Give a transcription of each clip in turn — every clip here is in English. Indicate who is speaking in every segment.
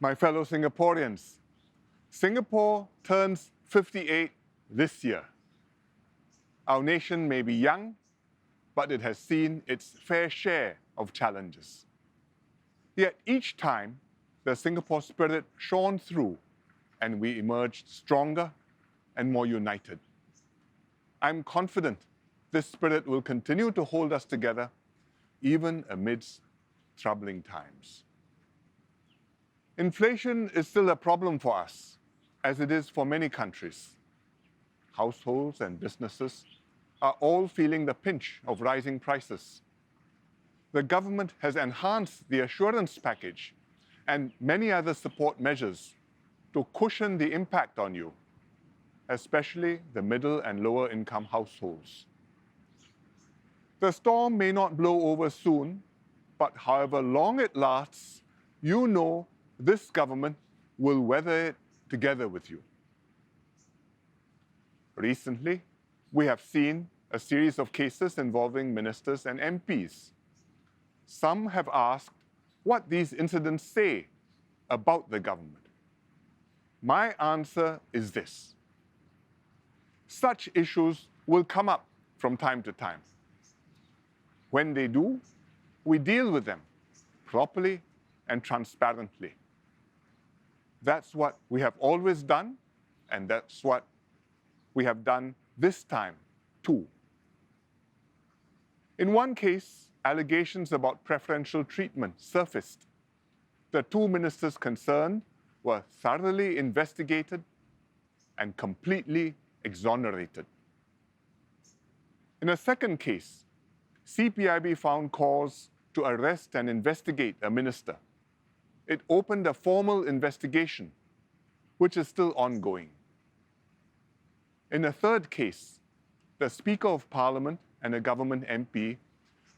Speaker 1: My fellow Singaporeans, Singapore turns 58 this year. Our nation may be young, but it has seen its fair share of challenges. Yet each time, the Singapore spirit shone through and we emerged stronger and more united. I'm confident this spirit will continue to hold us together even amidst troubling times. Inflation is still a problem for us, as it is for many countries. Households and businesses are all feeling the pinch of rising prices. The government has enhanced the assurance package and many other support measures to cushion the impact on you, especially the middle and lower income households. The storm may not blow over soon, but however long it lasts, you know this government will weather it together with you. Recently, we have seen a series of cases involving ministers and MPs. Some have asked what these incidents say about the government. My answer is this: such issues will come up from time to time. When they do, we deal with them properly and transparently. That's what we have always done, and that's what we have done this time too. In one case, allegations about preferential treatment surfaced. The two ministers concerned were thoroughly investigated and completely exonerated. In a second case, CPIB found cause to arrest and investigate a minister. It opened a formal investigation, which is still ongoing. In a third case, the Speaker of Parliament and a government MP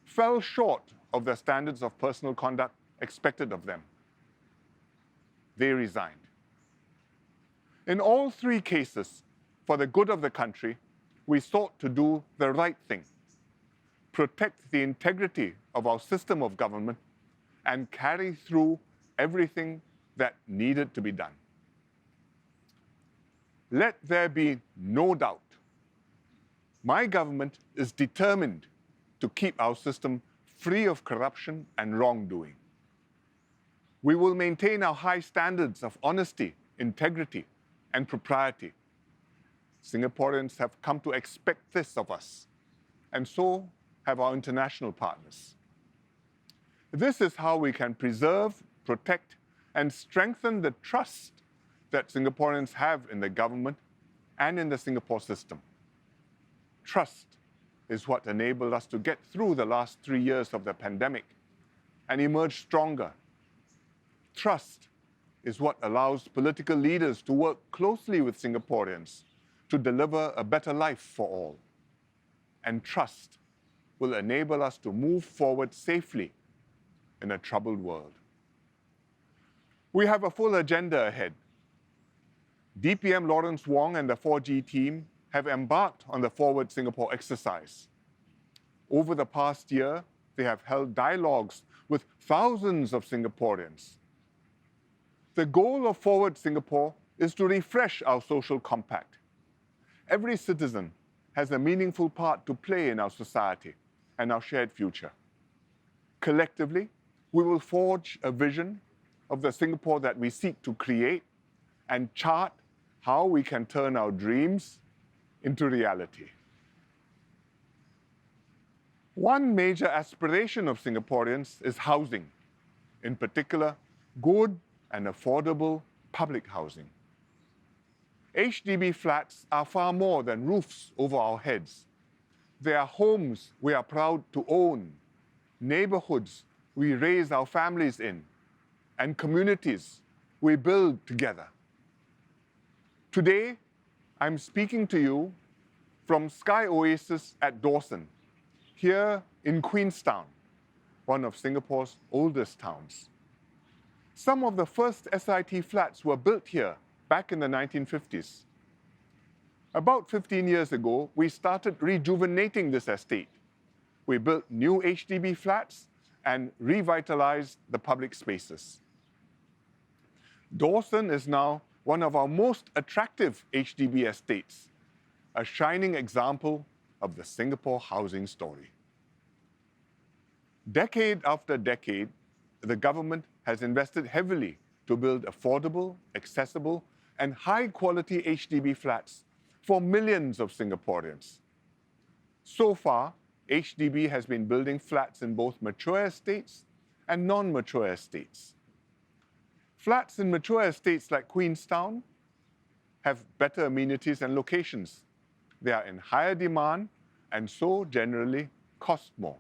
Speaker 1: fell short of the standards of personal conduct expected of them. They resigned. In all three cases, for the good of the country, we sought to do the right thing, protect the integrity of our system of government, and carry through everything that needed to be done. Let there be no doubt, my government is determined to keep our system free of corruption and wrongdoing. We will maintain our high standards of honesty, integrity, and propriety. Singaporeans have come to expect this of us, and so have our international partners. This is how we can preserve, protect, and strengthen the trust that Singaporeans have in the government and in the Singapore system. Trust is what enabled us to get through the last 3 years of the pandemic and emerge stronger. Trust is what allows political leaders to work closely with Singaporeans to deliver a better life for all. And trust will enable us to move forward safely in a troubled world. We have a full agenda ahead. DPM Lawrence Wong and the 4G team have embarked on the Forward Singapore exercise. Over the past year, they have held dialogues with thousands of Singaporeans. The goal of Forward Singapore is to refresh our social compact. Every citizen has a meaningful part to play in our society and our shared future. Collectively, we will forge a vision of the Singapore that we seek to create and chart how we can turn our dreams into reality. One major aspiration of Singaporeans is housing, in particular, good and affordable public housing. HDB flats are far more than roofs over our heads. They are homes we are proud to own, neighborhoods we raise our families in, and communities we build together. Today, I'm speaking to you from SkyOasis at Dawson, here in Queenstown, one of Singapore's oldest towns. Some of the first SIT flats were built here back in the 1950s. About 15 years ago, we started rejuvenating this estate. We built new HDB flats and revitalized the public spaces. Dawson is now one of our most attractive HDB estates, a shining example of the Singapore housing story. Decade after decade, the government has invested heavily to build affordable, accessible, and high-quality HDB flats for millions of Singaporeans. So far, HDB has been building flats in both mature estates and non-mature estates. Flats in mature estates like Queenstown have better amenities and locations. They are in higher demand and so generally cost more.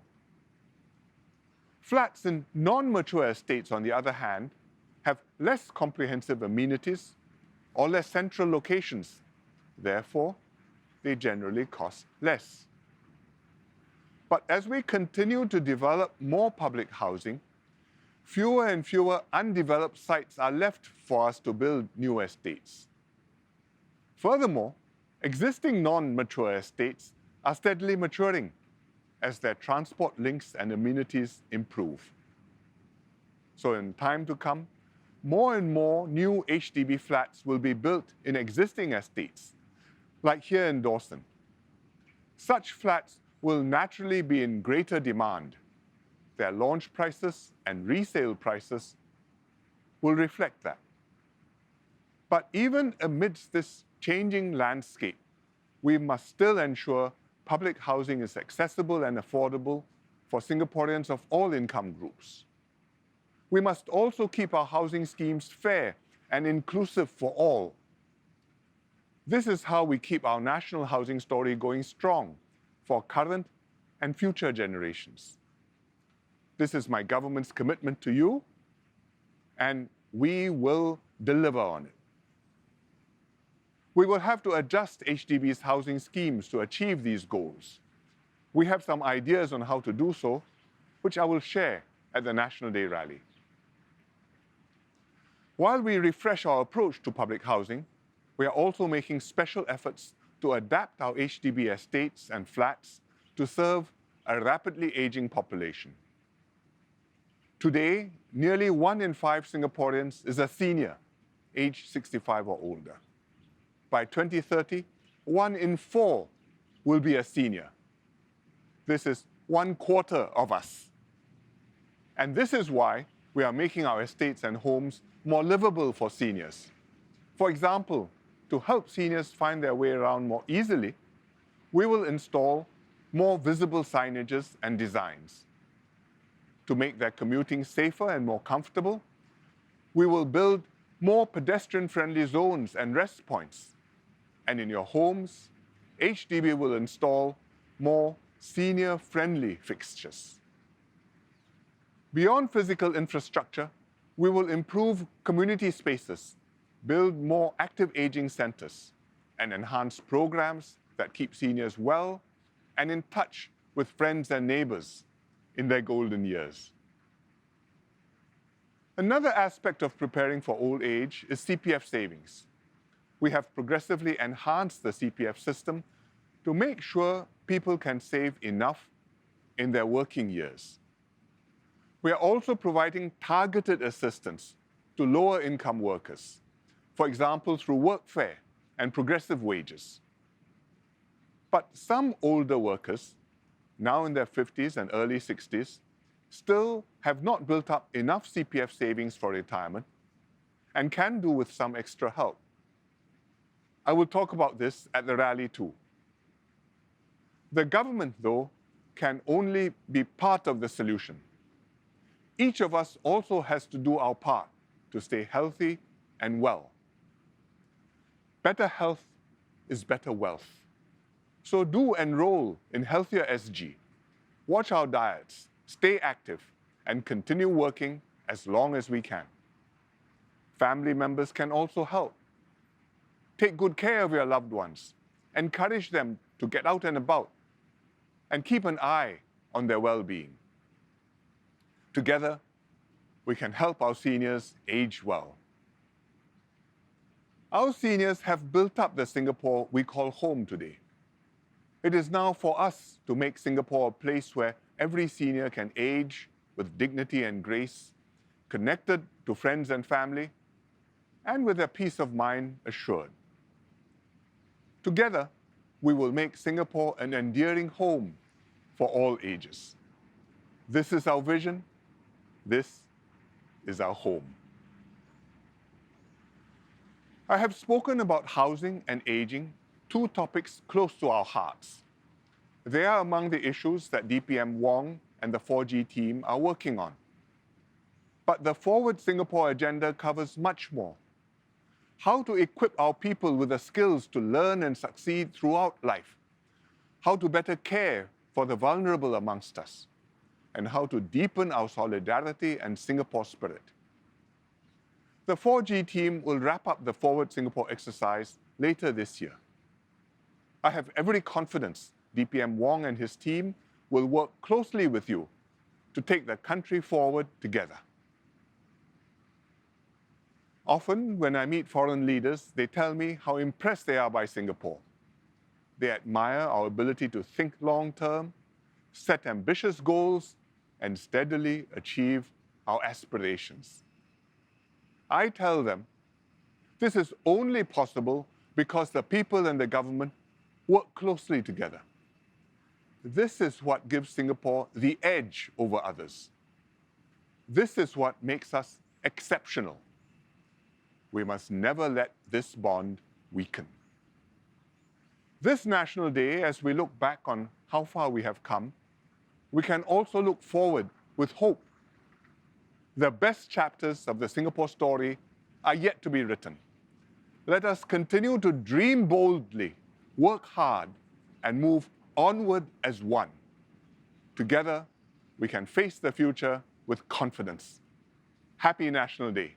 Speaker 1: Flats in non-mature estates, on the other hand, have less comprehensive amenities or less central locations. Therefore, they generally cost less. But as we continue to develop more public housing, fewer and fewer undeveloped sites are left for us to build new estates. Furthermore, existing non-mature estates are steadily maturing as their transport links and amenities improve. So in time to come, more and more new HDB flats will be built in existing estates, like here in Dawson. Such flats will naturally be in greater demand. Their launch prices and resale prices will reflect that. But even amidst this changing landscape, we must still ensure public housing is accessible and affordable for Singaporeans of all income groups. We must also keep our housing schemes fair and inclusive for all. This is how we keep our national housing story going strong for current and future generations. This is my government's commitment to you, and we will deliver on it. We will have to adjust HDB's housing schemes to achieve these goals. We have some ideas on how to do so, which I will share at the National Day rally. While we refresh our approach to public housing, we are also making special efforts to adapt our HDB estates and flats to serve a rapidly aging population. Today, nearly 1 in 5 Singaporeans is a senior, aged 65 or older. By 2030, 1 in 4 will be a senior. This is 1/4 of us. And this is why we are making our estates and homes more livable for seniors. For example, to help seniors find their way around more easily, we will install more visible signages and designs. To make their commuting safer and more comfortable, we will build more pedestrian-friendly zones and rest points. And in your homes, HDB will install more senior-friendly fixtures. Beyond physical infrastructure, we will improve community spaces, build more active aging centers, and enhance programs that keep seniors well and in touch with friends and neighbors in their golden years. Another aspect of preparing for old age is CPF savings. We have progressively enhanced the CPF system to make sure people can save enough in their working years. We are also providing targeted assistance to lower income workers, for example, through workfare and progressive wages. But some older workers, now in their 50s and early 60s, still have not built up enough CPF savings for retirement and can do with some extra help. I will talk about this at the rally too. The government, though, can only be part of the solution. Each of us also has to do our part to stay healthy and well. Better health is better wealth. So do enroll in Healthier SG. Watch our diets, stay active, and continue working as long as we can. Family members can also help. Take good care of your loved ones. Encourage them to get out and about, and keep an eye on their well-being. Together, we can help our seniors age well. Our seniors have built up the Singapore we call home today. It is now for us to make Singapore a place where every senior can age with dignity and grace, connected to friends and family, and with their peace of mind assured. Together, we will make Singapore an endearing home for all ages. This is our vision. This is our home. I have spoken about housing and aging, two topics close to our hearts. They are among the issues that DPM Wong and the 4G team are working on. But the Forward Singapore agenda covers much more. How to equip our people with the skills to learn and succeed throughout life. How to better care for the vulnerable amongst us. And how to deepen our solidarity and Singapore spirit. The 4G team will wrap up the Forward Singapore exercise later this year. I have every confidence DPM Wong and his team will work closely with you to take the country forward together. Often, when I meet foreign leaders, they tell me how impressed they are by Singapore. They admire our ability to think long-term, set ambitious goals, and steadily achieve our aspirations. I tell them, this is only possible because the people and the government work closely together. This is what gives Singapore the edge over others. This is what makes us exceptional. We must never let this bond weaken. This National Day, as we look back on how far we have come, we can also look forward with hope. The best chapters of the Singapore story are yet to be written. Let us continue to dream boldly, work hard, and move onward as one. Together, we can face the future with confidence. Happy National Day.